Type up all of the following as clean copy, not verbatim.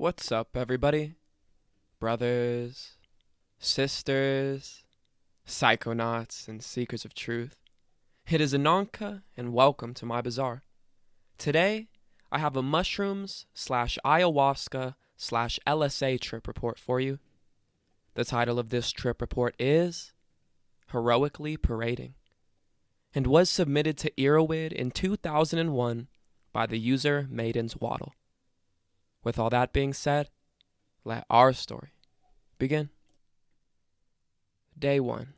What's up, everybody? Brothers, sisters, psychonauts, and seekers of truth. It is Ananka, and welcome to my bazaar. Today, I have a mushrooms/ayahuasca/LSA trip report for you. The title of this trip report is Heroically Parading, and was submitted to Erowid in 2001 by the user Maiden's Waddle. With all that being said, let our story begin. Day 1.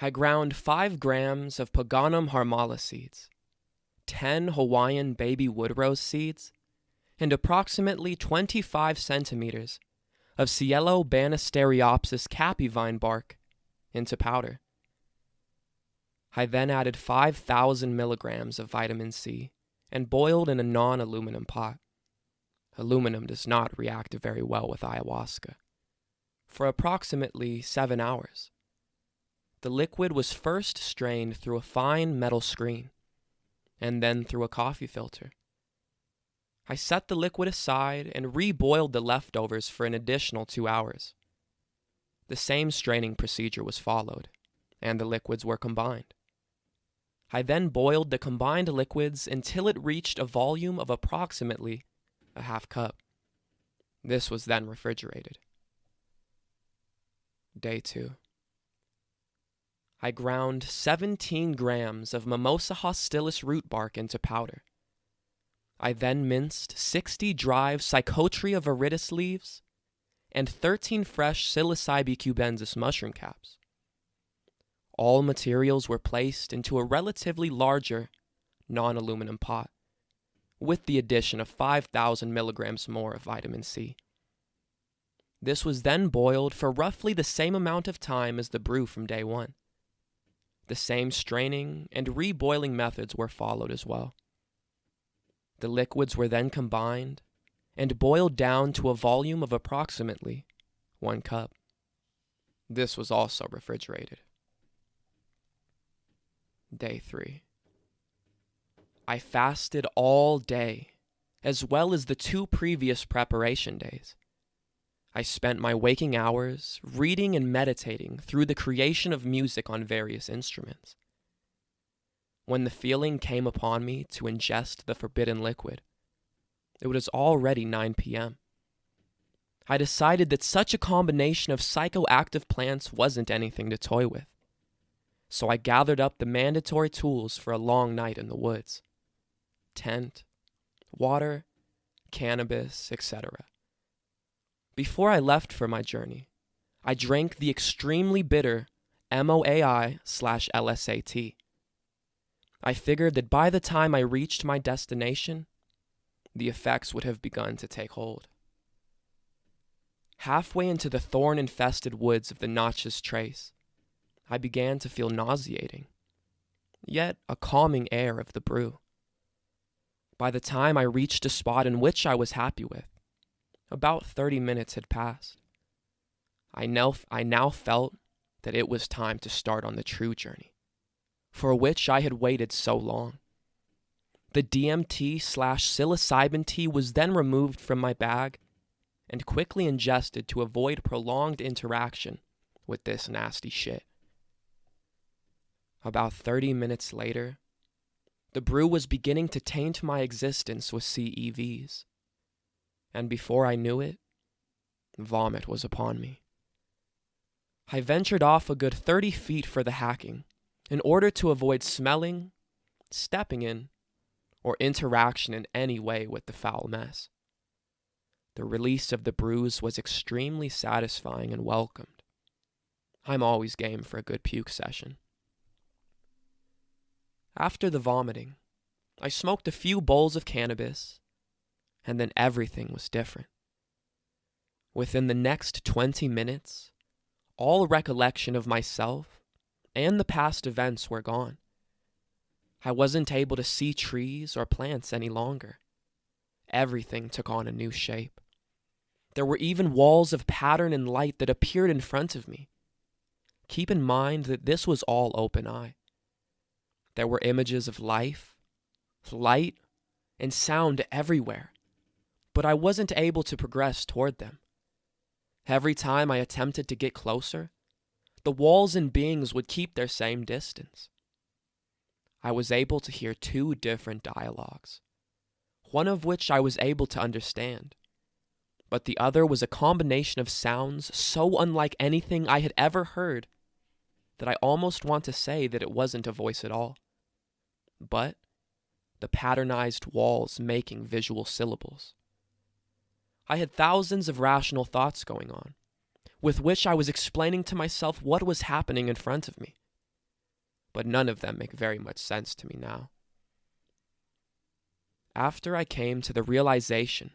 I ground 5 grams of Paganum harmala seeds, 10 Hawaiian baby woodrose seeds, and approximately 25 centimeters of Cielo Banisteriopsis capivine bark into powder. I then added 5,000 milligrams of vitamin C and boiled in a non-aluminum pot. Aluminum does not react very well with ayahuasca. For approximately 7 hours. The liquid was first strained through a fine metal screen, and then through a coffee filter. I set the liquid aside and reboiled the leftovers for an additional 2 hours. The same straining procedure was followed, and the liquids were combined. I then boiled the combined liquids until it reached a volume of approximately a half cup. This was then refrigerated. Day 2. I ground 17 grams of Mimosa hostilis root bark into powder. I then minced 60 dry Psychotria viridis leaves and 13 fresh Psilocybe cubensis mushroom caps. All materials were placed into a relatively larger, non-aluminum pot, with the addition of 5,000 milligrams more of vitamin C. This was then boiled for roughly the same amount of time as the brew from day 1. The same straining and reboiling methods were followed as well. The liquids were then combined and boiled down to a volume of approximately 1 cup. This was also refrigerated. Day 3. I fasted all day, as well as the 2 previous preparation days. I spent my waking hours reading and meditating through the creation of music on various instruments. When the feeling came upon me to ingest the forbidden liquid, it was already 9 p.m. I decided that such a combination of psychoactive plants wasn't anything to toy with, so I gathered up the mandatory tools for a long night in the woods: tent, water, cannabis, etc. Before I left for my journey, I drank the extremely bitter MOAI/LSA tea. I figured that by the time I reached my destination, the effects would have begun to take hold. Halfway into the thorn-infested woods of the Natchez Trace, I began to feel nauseating, yet a calming air of the brew. By the time I reached a spot in which I was happy with, about 30 minutes had passed. I now felt that it was time to start on the true journey, for which I had waited so long. The DMT/psilocybin tea was then removed from my bag and quickly ingested to avoid prolonged interaction with this nasty shit. About 30 minutes later, the brew was beginning to taint my existence with CEVs. And before I knew it, vomit was upon me. I ventured off a good 30 feet for the hacking in order to avoid smelling, stepping in, or interaction in any way with the foul mess. The release of the brews was extremely satisfying and welcomed. I'm always game for a good puke session. After the vomiting, I smoked a few bowls of cannabis, and then everything was different. Within the next 20 minutes, all recollection of myself and the past events were gone. I wasn't able to see trees or plants any longer. Everything took on a new shape. There were even walls of pattern and light that appeared in front of me. Keep in mind that this was all open eye. There were images of life, light, and sound everywhere. but I wasn't able to progress toward them. Every time I attempted to get closer, the walls and beings would keep their same distance. I was able to hear two different dialogues, one of which I was able to understand, but the other was a combination of sounds so unlike anything I had ever heard that I almost want to say that it wasn't a voice at all, but the patternized walls making visual syllables. I had thousands of rational thoughts going on, with which I was explaining to myself what was happening in front of me, but none of them make very much sense to me now. After I came to the realization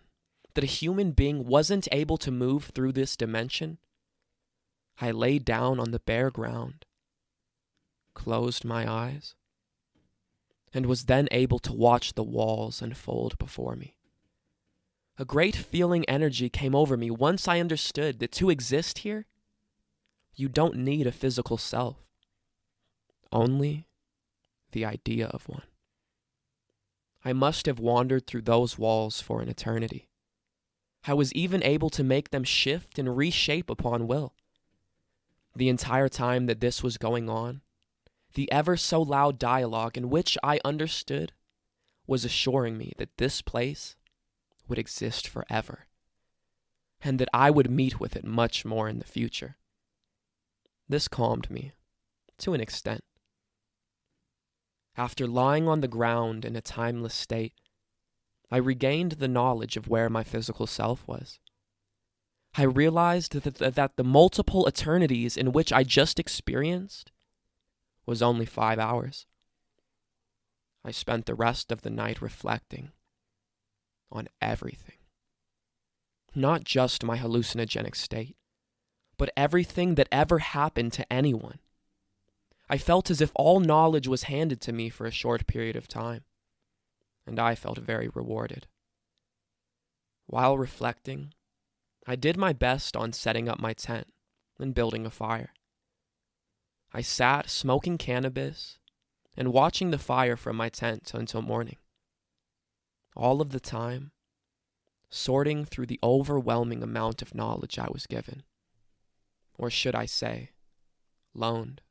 that a human being wasn't able to move through this dimension, I lay down on the bare ground, closed my eyes, and was then able to watch the walls unfold before me. A great feeling energy came over me once I understood that to exist here, you don't need a physical self, only the idea of one. I must have wandered through those walls for an eternity. I was even able to make them shift and reshape upon will. The entire time that this was going on, the ever so loud dialogue in which I understood was assuring me that this place would exist forever, and that I would meet with it much more in the future. This calmed me, to an extent. After lying on the ground in a timeless state, I regained the knowledge of where my physical self was. I realized that the multiple eternities in which I just experienced was only 5 hours. I spent the rest of the night reflecting on everything. Not just my hallucinogenic state, but everything that ever happened to anyone. I felt as if all knowledge was handed to me for a short period of time, and I felt very rewarded. While reflecting, I did my best on setting up my tent and building a fire. I sat smoking cannabis and watching the fire from my tent until morning. All of the time, sorting through the overwhelming amount of knowledge I was given. Or should I say, loaned.